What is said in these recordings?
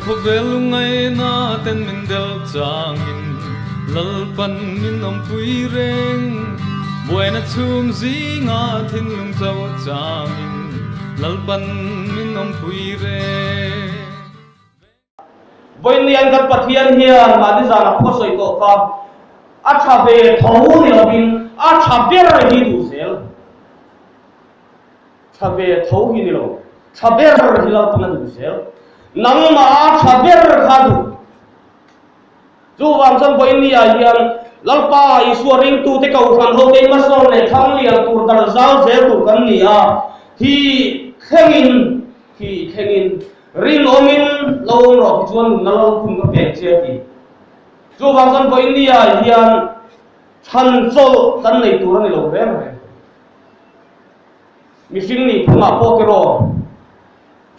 khô về lúc ngày na tên mình đeo chàng in lalpan min om pui reng buena chum zi nga thin lung chaw chang in lalpan min om pui reng boin lian kan pathian hian ma di zana pho soi to ka a tha ve thau ni lovin a tha ber hi du sel tha ve thau hi ni lo tha ber hi lo pan du sel nang ma tha ber kha du chu wang sang boin ni a hian lalpa isuaring tu te kau khan ho te ma so le thang lian tur dar zau zel tu kan ni a hi khengin rin omin lâu rồi chuan na lâu cùng cái bẹt chia thì chú vàng dân với India hiền thân số dân này tụi này lâu đấy mình sinh này cũng là po cái rồi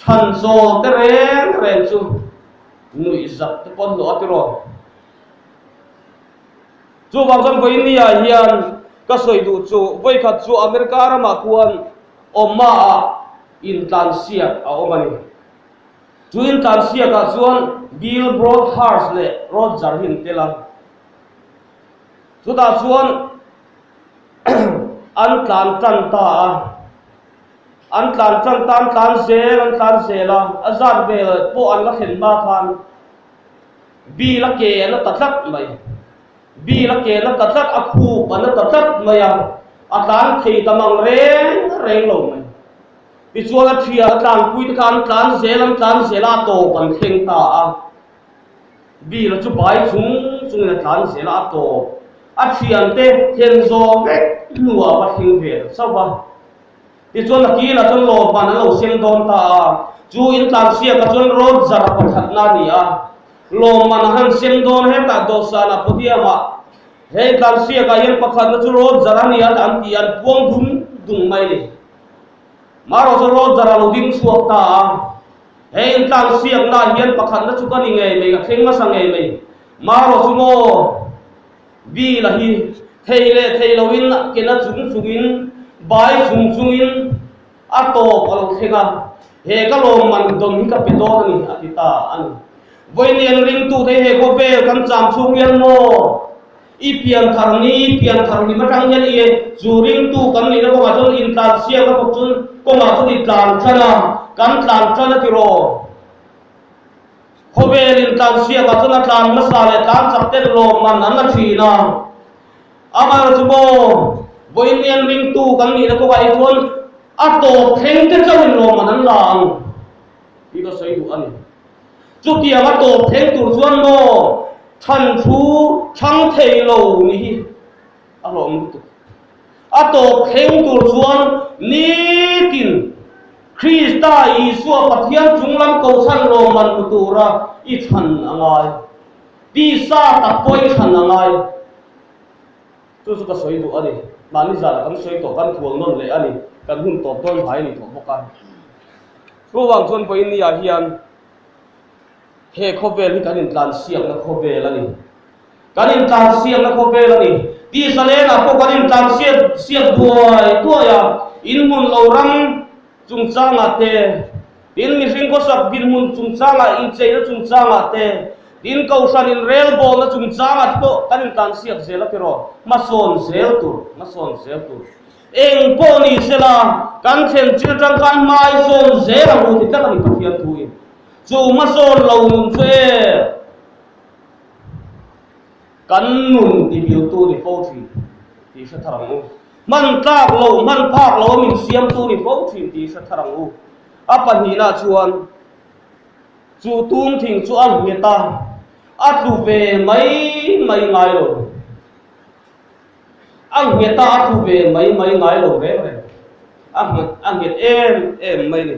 thân số cái rèn chú nuôi giặc cái con lúa cái rồi chú vàng dân với India hiền cái sợi đủ chú với cả chú America mà quan oma Indonesia à oma này chú Indonesia cả chuan Bill Broadhurst le Roger hin tela chú ta chuan an tlan se la azat be po an la khen ma khan bi la ke na tatlat mai bi la ke na tatlat a khu ban na tatlat mai a tlan thei tamang reng lo mai bị chua là thia tlan pui kan tlan zela to ban kheng ta a bi la chu bai chung la tlan zela to a thian te hen zo vek lua ba kheng ve sao ba bị chua là ki la chon lo ban lo seng don ta chu in tlan sia ka chon ro zar pa that na ni a lo man han seng don he ta do sa la podia ma he tlan sia ka yen pa khan chu ro zar ni a an ti an puang dung mai ni maro so ro zara lo ding suak ta he tlang siak na hian pakhat na chu ka ni nge me ga kheng ma sang nge me maro chu mo bi la hi thei lo in ke na chung bai chung a to palo khenga he ka lo man dom hi ka pe do ni atita an voinian ring tu the he ko pe kan cham chung yan mo ipian tharni matang hian e zuring tu kan ni na ko ma chon in tlan sia ka ko chun ko ma chun in tlan thana ti ro khobe in tlan sia ka chun tlan ma sa le tlan chak te lo man an la thi na ama chu bo voinian ring tu kan ni na ko ai chon a to theng te chawin lo man an lang ti ka sei du ani chu ti a to theng tur chuan mo thân chú trăng thầy lâu ní à lộn tụ à tổ khen tụ xuân ní tin Christa Isua Phật Thiên chúng lâm cầu sanh lô man tụ ra ít thần anh đi xa tập bôi thần anh chú cái soi tụ anh mà ní giờ là cái soi tổ căn thuồng non lệ anh căn hun tổ tôn phải ní tổ bốc anh chú hoàng xuân với ní à hiền he khobe ni kanin tlan siang na khobe la ni kanin tlan siang na khobe la ni ti sale na ko kanin tlan siang buai to ya in mun lo ram chung changa te in mi ring ko sak bin mun chung changa in chei na chung changa te in ko san in rel bol na chung changa to kanin tlan siang zela pero ma son zel tur eng po ni sela kan chen children kan mai son zela mu ti ta kan pathian thui dù mà son lâu nun phê cắn nun thì biểu tu thì phô thì sẽ thằng ngu man phạc lâu mình xiêm tu thì phô thì sẽ thằng ngu áp bản hi na chuan chu tung thình chu ăn người ta áp tu về mấy ngày rồi ăn người ta áp tu về mấy ngày rồi đấy ăn người em mấy này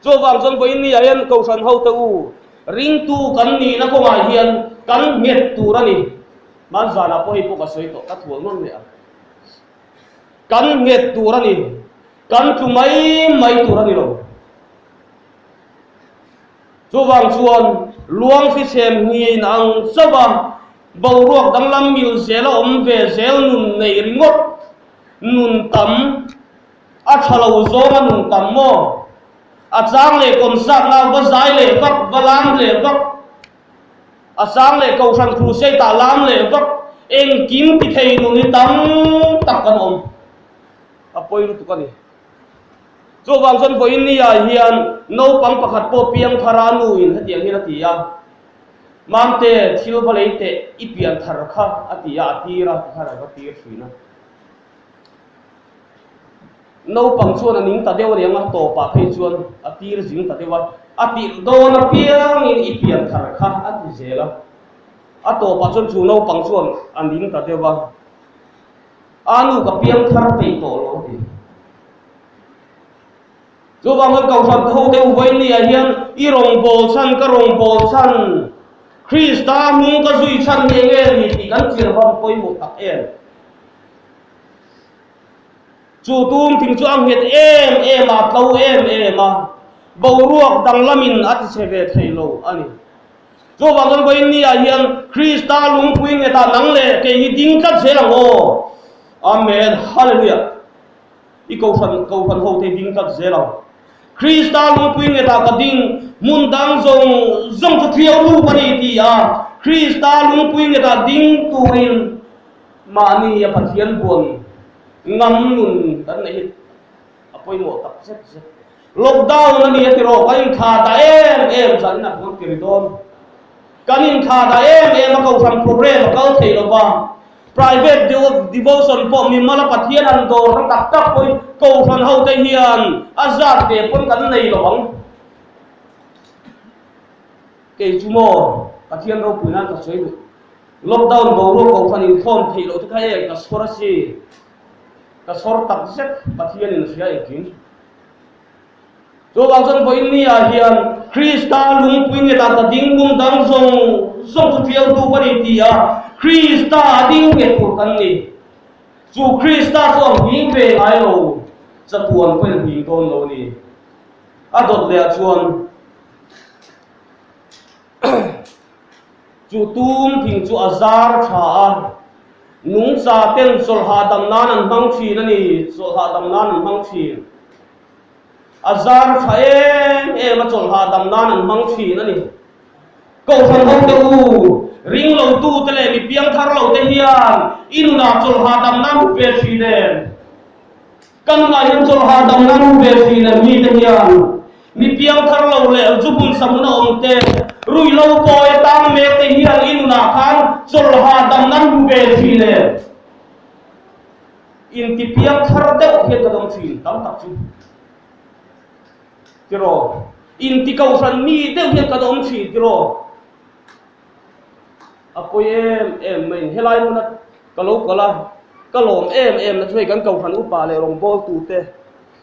cho vàng dân với ni ayen cầu san hậu tu ring tu kan ni na ko ma hian kan miet tu ra ni man za na po hi po ka soi to ka thuang non le kan miet tu ra ni kan tu mai tu ra ni lo cho vàng chuan luang fi sem ni nang sawa bau ruak dang lam mil zela om ve zel nun nei ringot nun tam a thalo zo ma nun tam mo achang le kon sak na wa zai le vak valam le vak achang le ko san khu sei ta lam le vak eng kim ti thei nu ni tam tak kan om apoi lu tu kan ni zo wang zon bo in ni ya hian no pang pakhat po piang thara nu in hatiang hi na ti ya mam te thil balei te ipian thar kha atia atira thara ba tir thina no pang chuan aning ta deuh rianga to pa phei chuan atir jing ta dewa ati do na piang in ipian thar kha ati zela ato pa chuan chu no pang chuan aning ta dewa anu ka piang thar pe to lo ti zo bang kau san tho deuh voi ni a hian i rong bol san ka rong bol san Krista mung ka zui san nge nge ni ti kan chir bang poi mo tak en chu tum thing chu ang het em a tlo em a bo ruak dang lamin at se ve thailo ani zo bang kan boi ni a hian Krista lung pui nge ta nang le ke hi ding tat se lang o amen hallelujah i kau san ho te ding tat se lang Krista lung pui nge ta ka ding mun dang zong chu thiau lu pani ti a Krista lung pui nge ta ding tuin mani ya pathian bon ngam nun kan nei apoi mo tak set lockdown ani atiro kain kha da em san na kon kiridon kanin kha da em ko sam program ko thei lo ba private devotion po mi mala pathian an do rang tak tak poi ko san ho te hian azat te pon kan nei lo bang ke chumo pathian ro punan ka soi lockdown bo ro ko san in thon thei lo te khai ka sora si ka sor tak set pathian in sia ekin zo bang san boin ni a hian Krista lung pui nge ta ding bum dang zong tu fiau tu pani ti a Krista ding nge pu kan ni chu Krista so hing ve ai lo cha tuan ko ni don lo ni a dot le chuan chu tum thing chu azar tha nung sa ten sol ha dam nan an bang thi na ni sol ha dam nan an bang thi azar phae ma sol ha dam nan an bang thi na ni ko thon hong te u ring lo tu te le mi piang thar lo te hian inu na sol ha dam nan pe thi den kan na hin sol ha dam nan pe thi na mi te hian mi piang thar lo le zubun samuna om te rui lo poi tang me te hian inu na khan sol ha dam nan pe thi le in ti piang thar de he ka dong thi tam tak chu tiro in ti kau san mi de he ka dong thi tiro apoi em mai helai no na kalo kala kalom em na choi kan kau san upa le rong bol tu te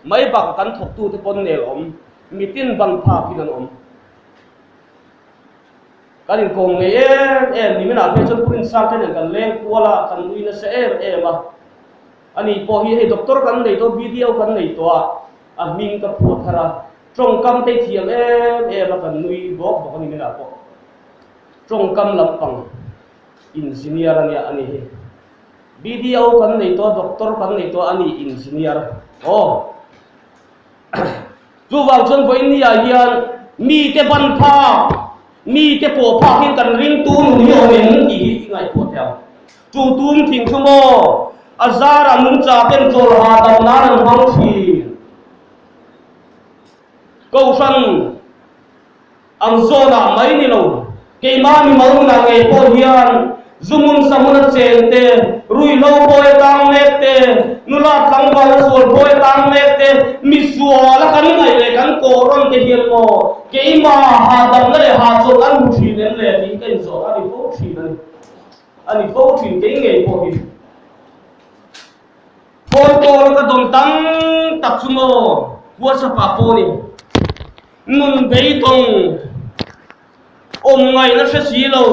mai bak kan thok tu te pon ne om mitin ban pha kinan om kanin kong nge em ni mena pe chon purin sang ten kan leng kuala kan lui na se em a ani po hi he doctor kan nei to video kan nei to a ming ka phu thara trong kam te thiam em kan nui bok ani mena po trong kam lampang engineer ani he video kan nei to doctor kan nei to ani engineer chu wang chon boin ni a hian mi te ban pha mi te po pha hin kan ring tu nu ni omen ki ngai po tel chu tum thing thumo azara mun cha pen chol ha dam nan hang thi ko san ang zona mai ni lo ke ma mi mau na ngai po hian zumun samuna chente rui lo boy tang mete nula tang ba sol boy tang mete mi suala kan ngai le kan koron te hian mo ke ma ha dam le ha so an mu thi len le ni kai zo ani po thi ani po thi ke ngai po hi pon ko ka dong tang tak sumo wa sa pa po ni nun bei tong om ngai na se si lo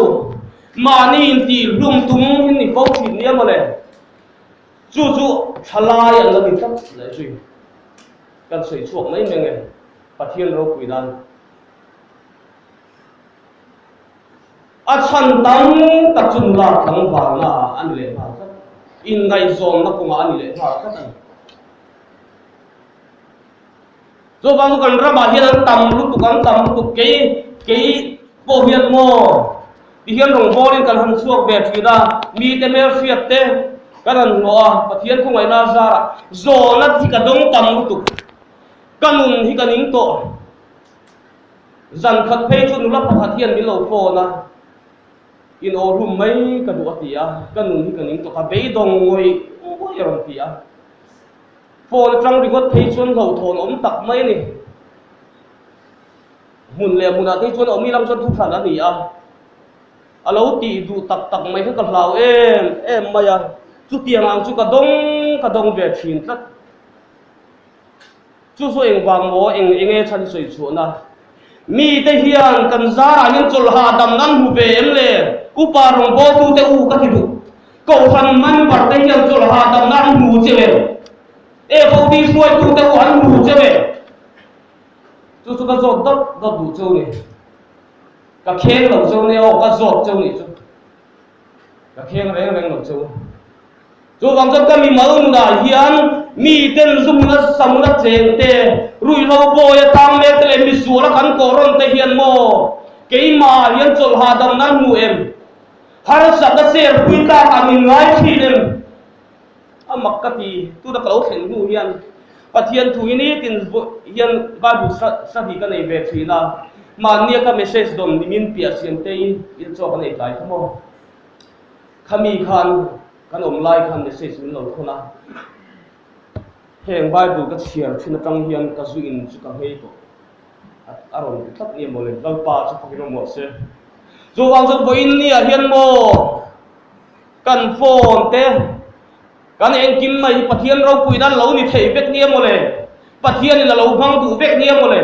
mà ni ti lum tum ni po thi ni ma le chu thalai an la ni tak le chui kan soi chuak mai menge pathian ro puidan a chan tang tak chun la thang wa na an le ma in ngai zon na kuma ani le ma ka tan zo bang kan rama hian tam lu tu kan tam tu ke po hian mo ti hian rong bolin kan han suak ve thina mi te mer fiat te kan an noa pathian khongai na zara zo na thi ka dong tam lu tu kanun hi kaning to zan khat phei chu nu la pathian mi lo pho na in o rum mai ka du atia kanun hi kaning to ka be dong ngoi oi ron tia phone trăng đi có thấy chuan hậu thôn ống tặc mấy nè mun lẹ mun à thấy chuan ống mi lâm chuan thu sản anh à lâu tì du tặc tặc mấy cái cần lao em mày à chú tiền hàng chú cả đông về chuyện tất chú số em vàng mỏ em nghe chân soi chuan à mi te hiền cần giá là những chỗ hà đầm ngăn hụt về em lẹ cú pa rong bò tu te u cái gì đủ cầu thần man bật te hiền chỗ hà đầm ngăn hụt chơi vô đi xuôi tu te u ăn hụt chơi chú cái giọt đất đất đủ châu này cái khen lẩu châu này cái giọt châu này cái khen rèn lẩu châu chú vàng cho cái mi máu là hiền mi tên zoom nó sắm nó chèn te rui lâu bồi tam mét lên mi xuống là khăn cổ ron te hiền mò cái mà hiền chol hà đầm nan mu em har sa da ser pui ta ka min ngai thi em amak ka ti tu da kalo khen nu hiền pathian thu ini tin hiền bible sa hi ka nei ve thina ma nia ka message dom ni min pia siam te in cho ka nei lai thamo khami khan kan om lai khan message min lo thona heng bible ka chiar thina tang hian ka zu in chu ka hei to aron tak ni mo le lalpa chu pakino mo se zo wang zo boin ni a hian mo kan phone te kan en kim mai pathian ro pui dan lo ni thei bek ni mo le pathian ni lo bang du bek ni mo le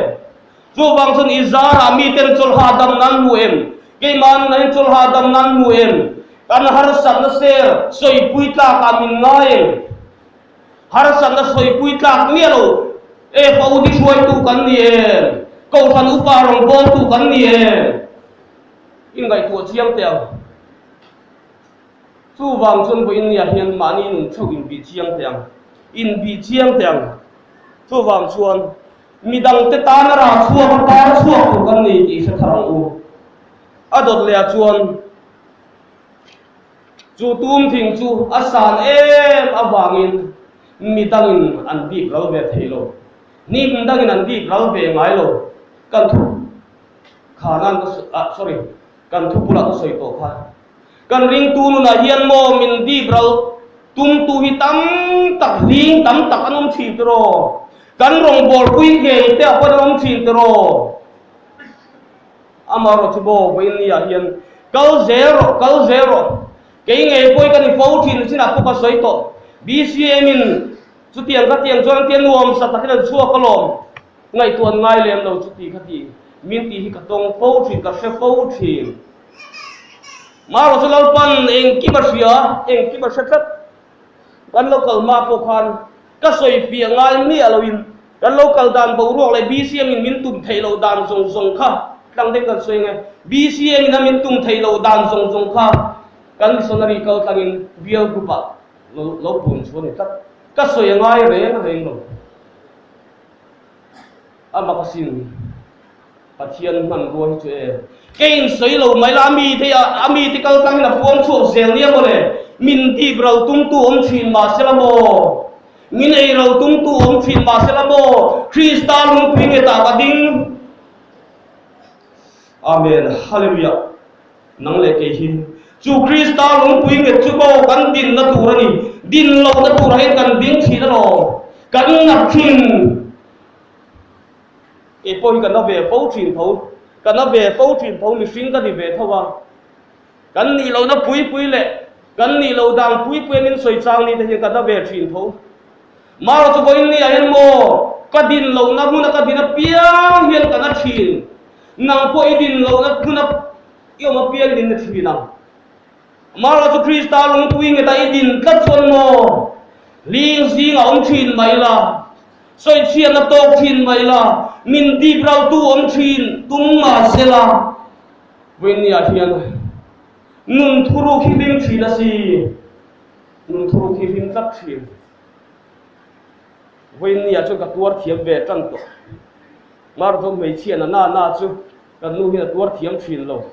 zo wang zon izara mi ten chol ha dam nan mu em ke man nan chol ha dam nan mu em kan har sat na ser soi pui ta ka min ngai har sat na soi pui ta ni lo e pau di suai tu kan ni em câu thần upa rong bom tu kan ni em in gai tu chiam tel chu wang chon bo in ya hian mani nun chau in bi chiang tang in bi chiang tang chu wang chuan midang te ta na ra chuak ta chuak tu kan ni ti sa tharang u adot le chuan chu tum thing chu asan em awangin midangin an bi lo ve theilo ni midangin an bi lo ve ngai lo kan thu khanan sorry kan thu pula to soi to kha kan ring tu nu na hian mo min di bral tum tu hi tam tak ling tam tak anom thi tro kan rong bol pui ge te apon anom thi tro amaro chibo boin ya hian kal zero ke nge poi kan fo thin sina ko ka soi to bcm in chu tiang ka tiang chuan tian nuam sa takin chu ka lom ngai tuan ngai lem lo chu ti khati min ti hi ka tong fo thin ka se fo thin maro so lalpan eng ki ba shat kan local ma po khan ka soi pi ngai mi aloin kan local dan bo ruak lai bcm in min tum thei lo dan zong kha dang de kan soi nge bcm in min tum thei lo dan zong kha kan missionary kal tangin bial grupa lo pun chuan tat ka soi ngai reng lo ama kasin pathian man go chu e kein soi lo mai la mi the ami ti kal tang na puang chu zel ni mo le min ti bral tum tu om thin ma selamo min ei ro tum tu om thin ma selamo kristal mu ping eta ka ding amen hallelujah nang le ke hi chu kristal mu ping et chu ko kan din na tu rani din lo na tu rain kan ding thi na ro kan na thin e poi kan na ve po thin tho kan na ve po thin tho mi sing ka di ve thawa kan ni lo na pui le kan ni lo dang pui min soi chang ni te kan na ve thin tho ma ro chu boin ni a hen mo ka din lo na mu na ka din a piang hian kan na thin nang po i din lo na mu na yo ma piang din na thin na ma ro chu kristal lung pui nge ta i din ka chon mo ling sing a om thin mai la soi chian na tok thin mai la min di brau tu om thin tum ma sela wen ni a hian nun thuru khi lim thi la si nun thuru khi lim tak thi wen ni a chu ka tuar thiam ve tang to mar thom mei chian na chu kan nu hi tuar thiam thin lo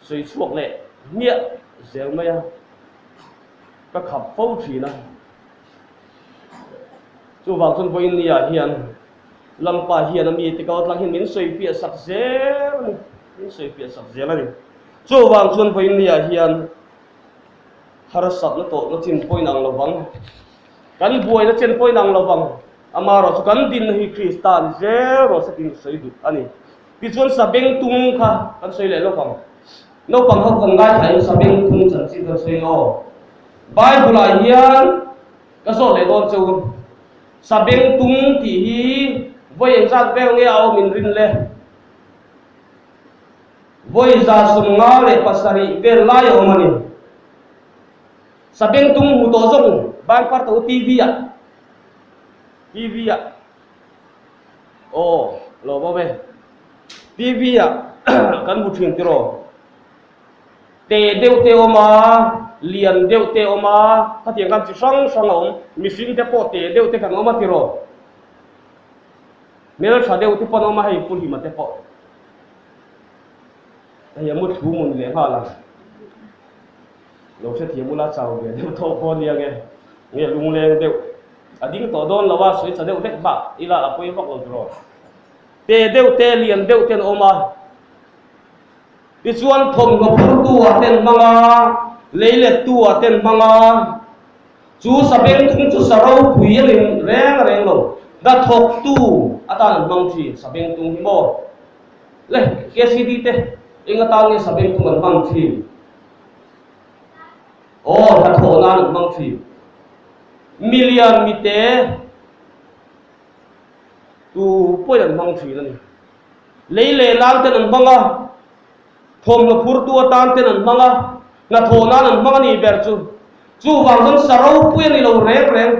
soi chuak le nia zel mai a ka khap fo thina chu wang chun voin nia hian lampa hian ami te kaut lang hin min soi pi sak zel min soi pi sak zel ani chu wang chun voin nia hian har sat na to na chin point ang lawang kan buai na chen point ang lawang amaro chu kan din hi Kristan zero sa king soi du ani pi chuan sabeng tung kha kan soi le lo pang no pang ho kan ngai thai sabeng tung chan chi kan soi lo Bible a hian ka so le don chu sabeng tung ti hi voi zat vel nge au min rin le voi za sum nga le pasari vel lai o mani sabeng tung hu to zong bang par to TV à oh lo ba be TV à kan bu thing ti ro te deu te oma lian deu te oma ka tiang kan chi sang sang om mi sing te po te deu te kan oma ti ro mel tha deu te pon oma hai pul hi ma te po ai mu thu mun le ha la lo se thiam mula chau ge deu tho pon nia ge nge lung le deu ading to don lawa soi cha deu dek ba ila apoi vak lo ro te deu te lian deu ten oma ti chuan thom ngo phur tu aten manga leile tu aten manga chu sabeng thung chu sarau phui rin reng lo da thok tu atan mang thi sabeng tung hi mo le KCD te inga tang ni sabeng tung an mang thi oh da tho na an mang thi million mi te tu poi an mang thi na ni leile lang ten an manga thom lo phur tu atan ten an manga na tho na an manga ni ber chu wang jong sarau pui ni lo reng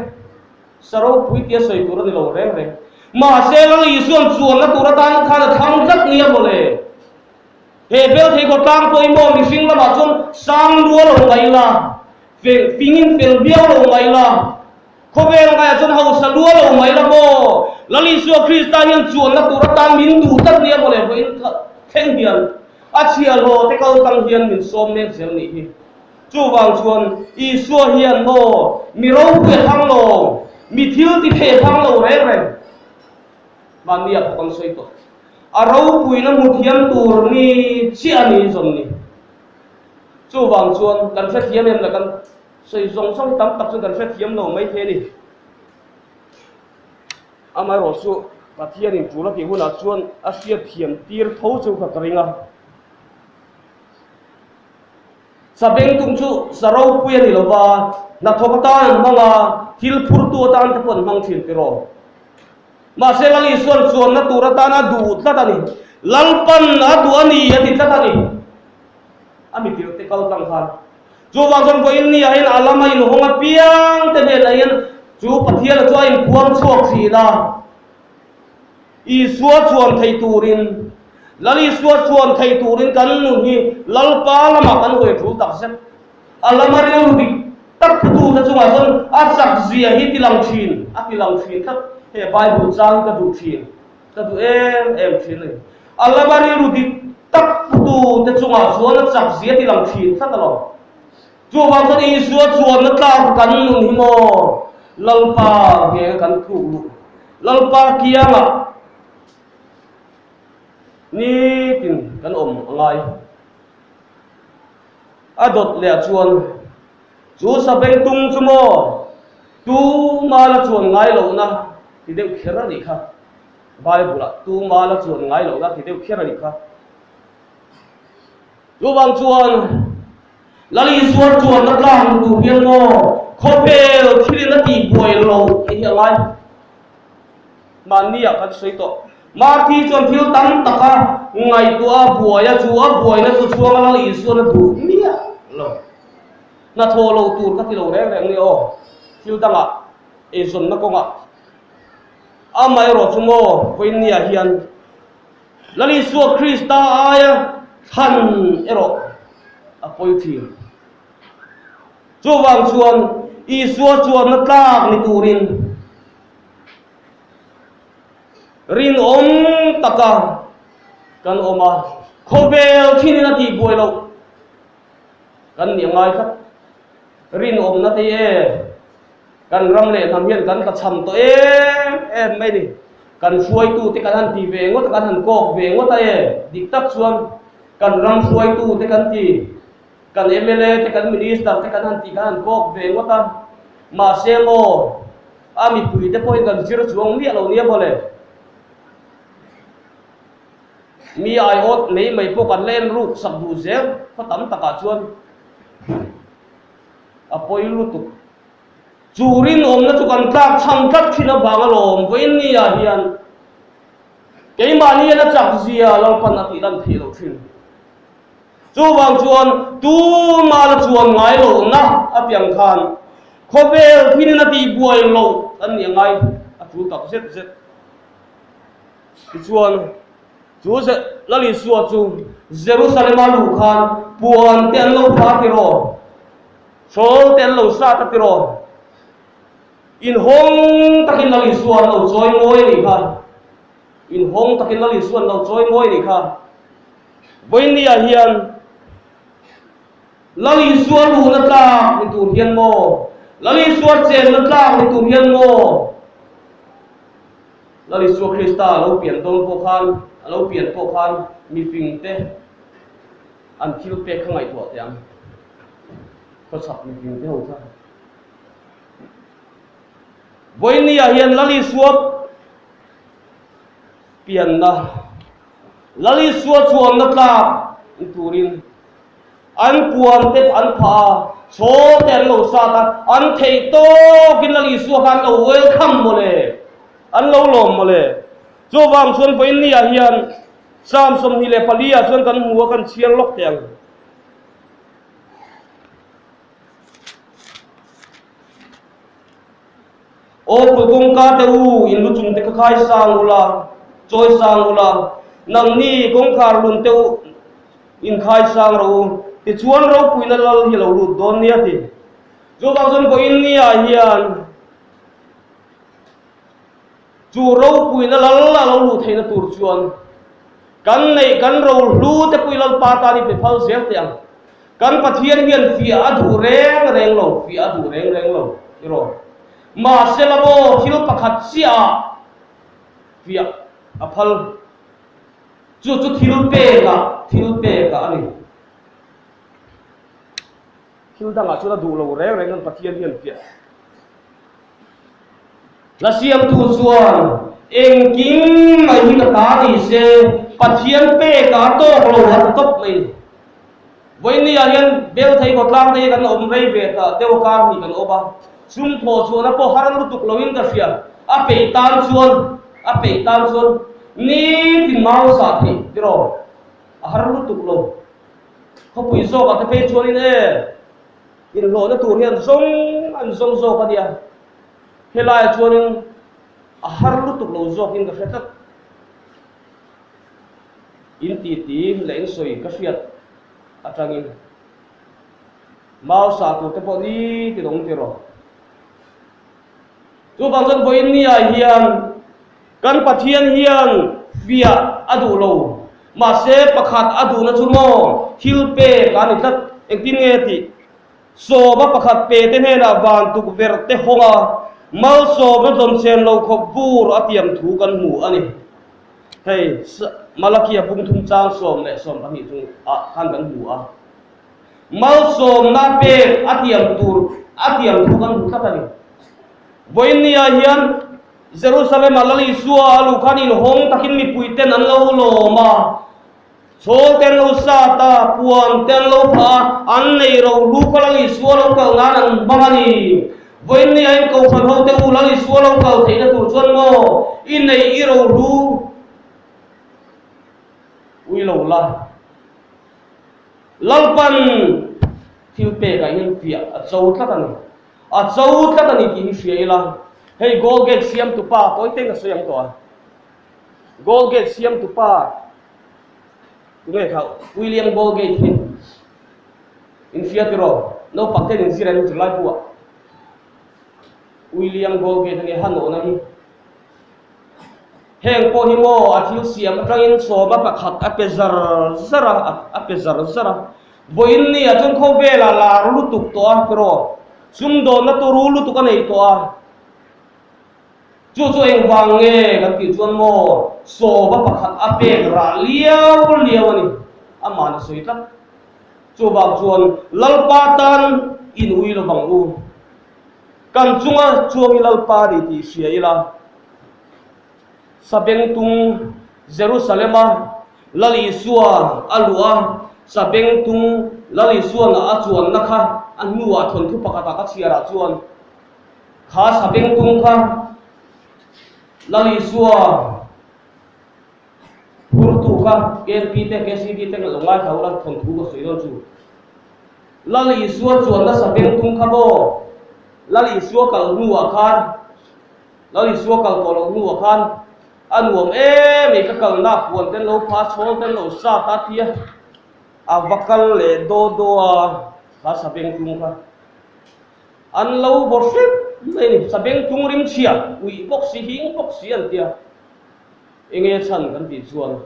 sarau pui tia soi tur ni lo reng ma se lang i suan chuan na tur atan kha na thang zak ni mo le he bel thei ko tang poi mo mi sing la ma chon sang duo lo mai la fe pingin fel biao lo mai la ko vel ga chon hau sa duo lo mai la mo lali su Kristan hian chuan na tur atan min du tak ni mo le voin theng hian a chial ho te kau tang hian min som nek zel ni hi chu wang chuan i suwa hian mo mi ro phe thang lo mi thil ti phe thang lo re ban nia ko kan soi to a ro pui na mu thiam tur ni chi ani zon ni chu wang chuan kan fe thiam em la kan soi zong song tam tak chu kan fe thiam lo mai the ni amai ro su pathian in pula ki huna chuan a sia thiam tir tho chu ka ringa sabeng tung chu sarau pui ni lo ba na thokata manga thil phur tu tan te pon mang thil ti ro ma se ngali suan suan na turata na du tlatani lalpan na du ani ati tlatani ami tir te kal tang khan chu wang jon ko in ni ain alama in honga piang te ne lain chu pathian chu in puang chuak si da i suwa chuan thei turin lali suwa chuan thei turin kan nu hi lalpa lama kan hoi thu tak set alamari lu dik tak tu ta chunga jon a chak zia hi tilang thin thak he Bible chang ka du thin ka du em thin le alamari lu dik tak tu ta chunga chuan a chak zia tilang thin thak lo chu wang jon i suwa chuan na tla kan nu hi mo lalpa ge kan khu lalpa kiama ni tin kan ngai adot le chuan chu sabeng tung chu mo tu ma la chuan ngai lo na ti deu khera ni kha Bible tu ma la chuan ngai lo na ti deu khera ni kha lu wang chuan lali suan chuan na tlang tu hian mo khopel thilin na ti boi lo hi ngai mania kan soi to ma thi chon thil tam taka ngai tu a buaya chu a buai na chu chuang la i suan na du mia lo na tho lo tur ka ti lo reng ni o thil tanga e zon na ko nga a mai ro chu mo poin nia hian lali su Krista aya han ero a poi thi chu wang chuan i suwa chuan na tlak ni turin rin taka kan oma khobel thini na ti boilo kan ni ngai khat rin na te kan ram le tham hian kan ka cham to mai ni kan suai tu te kan han ti ve ngot kan han kok ve ngot dik tak chuan kan ram suai tu te kan ti kan MLA te kan minister te kan han ti kan han kok ve ngot ma semo ami pui te poi kan sir chuang ni lo ni bole mi ai ot nei mai po kan len ru sak du zel fa tam taka chuan apoi lu tu churin na chu kan tlak cham tlak thina banga lom voin ni a hian ke mani na chak zia lalpan ati dan thi lo thin chu wang chuan tu ma la chuan ngai lo na apiang khan khobel thini na ti buai lo an ni ngai a chu tak zet zet chuan chu se lali suwa chu Jerusalem lu khan puan ten lo pha ti ro sol ten lo sa ta ti ro in hong takin lali suwa lo choi ngoi ni khan in hong takin lali suwa lo choi ngoi ni khan voin ni a hian lali suwa lu na tla ni tu hian mo lali suwa chen na tla ni tu hian mo lali suwa Krista lo pian dong po khan alo pian po khan mi ping te an thil pe khangai to tiang ko sap mi ping te ho khan voin ni a hian lali suwa pian na lali suwa chuan na tla turin an puan te an pha so ten lo sa ta an thei to kin lali suwa khan lo welcome mo le an lo lom mo le cho wang chuan voin ni a hian sam som ni le palia chuan kan mu kan chial lok tiang o pulgung ka te u in lu chung te ka khai sang ula choi sang ula nang ni kong khar lun te u in khai sang ro ti chuan ro puina lal hi lo lu don ni ati cho wang chuan voin ni a hian chu ro puina lal la lo lu theina tur chuan kan nei kan ro lu te pui lal pa ta ni pe phal zel tiang kan pathian hian fi a thu reng reng lo fi a thu reng reng lo ro ma selabo thil pakhat sia fi a phal chu thil pe ka ani thil danga chu la du lo reng reng kan pathian hian fi la siam tu chuan eng kim mai hi ka ta ni se pathian pe ka to lo har top mai voin ni a hian bel thei ko tlang thei kan om rei ve ta teu kar ni kan oba sum pho chuan a po haran lu tuk loin ka fia a pe tan chuan ni tin mau sa thei tiro a har lu tuk lo kho pui zo ka te pe chuan in in lo na tur hian zong zo ka dia helai chuan a har lu tuk lo zo in ka fetat in ti le in soi ka fiat atangin mau sa tu te po ni ti dong ti ro tu bang zon voin ni a hian kan pathian hian via adu lo ma se pakhat adu na chu mo thil pe ka ni tat eng tin nge ti so ba pakhat pe te ne na van tu ver te honga mal so ba dom chen lo kho bur atiam thu kan mu ani hei malakia bung thum chang som le som ami chu a khan kan mu a mal som na pe atiam thu kan mu khat ani voin ni a hian Jerusalem alali suwa alu khanin hong takin mi puiten an lo lo ma chol ten lo sa ta puan ten lo pha an nei ro lu khalali suwa lo ka ngan an bangani voin ni ai ko phan ho te u lali suwa lo ka theina tu chuan mo in nei i ro lu ui lo la lalpan thil pe ka hin pia a chou thlat ani ki hi fia ila hey Golgate siam tu pa poi te na soyang to Golgate siam tu pa ngai khau William Golgate hin in fiatiro no pakte in siran tu lai pu William Golgate nge hano na hi heng po hi mo athil siam atangin so ma pakhat apezar zara boin ni atun kho vela la lutuk to a pero sumdo na to ru lutuk anei to a chu eng wang nge kan ti chuan mo so ba pakhat apek ra liao ani ama na soita chu ba chuan lalpa tan in ui lo bang u kan chunga chuang lalpa ri ti sia ila sabeng tung Jerusalema lali suwa alua sabeng tung lali suwa na achuan na kha anua thon thu pakata ka chiara chuan kha sabeng tung kha lali suwa hurtu kha KNP te KCB te ngalongai thaulan thon thu ko soidon chu lali suwa chuan na sabeng tung kha bo lali suwa kal nuwa khan lali suwa kal ko nuwa khan anuam me ka kal na puan ten lo pha chol ten lo sa ta thia avakal le do a ha sabeng tung kha an lo worship nei sabeng tung rim chia ui bok si hing bok si an tia enge chan kan ti chuan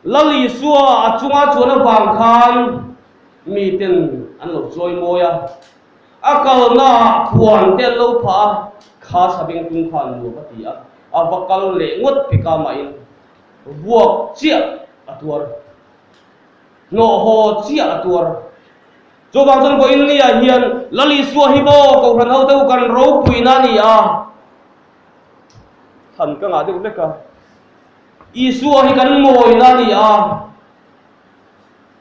lali suwa achunga chuan wang khan mi ten an lo joy moya akal na puan ten lo pha kha sabeng tung khan lu ka ti a avakal le ngot pika mai buak chia atuar no ho chia atuar cho bang jon ko in ni a hian lali suwa hi bo ko ran ho te kan ro pui na ni a than ka nga de le ka i suwa hi kan moi na ni a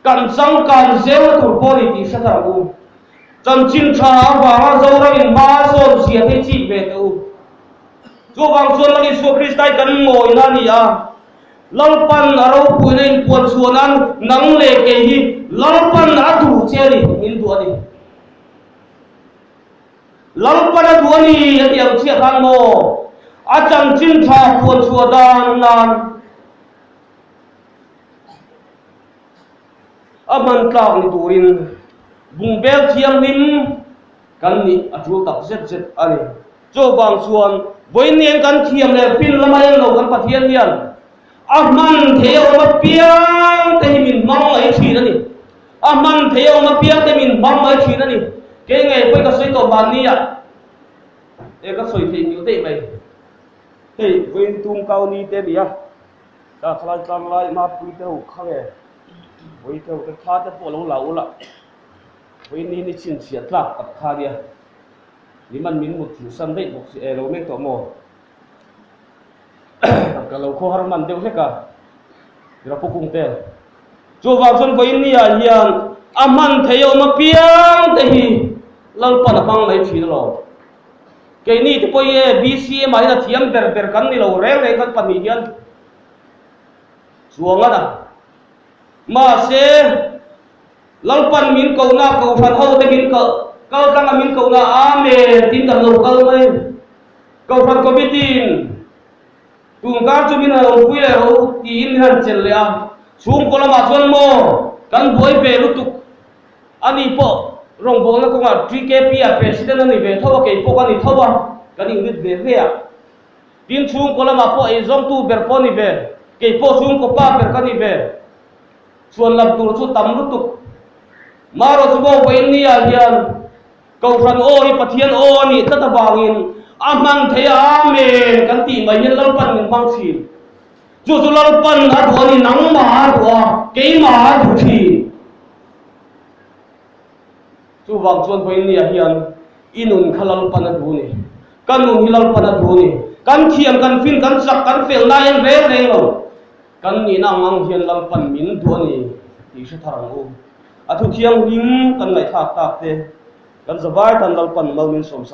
kan sang kan zel tur po ni ti sa ta u chan chin tha wa zo ra in ma son sia te chi be tu cho bang chuan lali suwa kristai kan moi na ni a lalpan aro puinen puan chuanan nang le ke hi lalpan adu cheri in du ani lalpan adu ani atiam chia khan mo achang chin tha puan chuadan nan aman tla ni turin bungbel thiam nim kan ni atu tak zet ani cho bang chuan boinen kan thiam le pin lamai lo kan pathian hian aman theo ma piang te min mang ai thi na ni aman theo ma piang te min mang ai thi na ni ke ngai poi ka soi to ban ni ya e ka soi thi ni te mai hei win tum kau ni te bia ka khlai tang lai ma pui te u kha ve wei te ka kha te po lo lau la wei ni chin sia tlak tak kha dia ni man min mut thu san dei bok si e lo me to mo kalau kho har man deu heka ira pokung te chu wa chon boin ni a hian aman theo ma piang te hi lalpa na bang lai thi lo ke ni te poi e bc mai na thiam ber kan ni lo re kan pan ni hian chuanga na ma se lalpan min ko na ko phan ho te min ko kal tang min ko na ame tin kan lo kal mai ko phan ko bitin tung ka chu min lo pui le ro ti in han chel le a chung ko la ma chuan mo kan boi pe lu tuk ani po rong bo na ko ma 3kp a president ani ve thawa ke po kan ni thawa kan ni mit ve ve a tin chung ko la ma po e zong tu ber po ni ve ke po chung ko pa ber kan ni ve chuan lam tur chu tam lu tuk ma ro chu bo in ni a hian ko ran o hi pathian o ni ta ta bangin amang thei amen kan ti mai hin lalpan min bang thi chu lalpan a thoni nang ma ro ke ma thu thi chu wang chuan boin ni a hian inun khalal pan a thu ni kanun hilal pan a thu ni kan thiam kan fin kan sak kan fel na yan ve le lo kan ni na mang hian lalpan min thu ni ti sa tharang u a thu thiang him kan ngai thak tak te kan zabai tan lalpan mal min som sak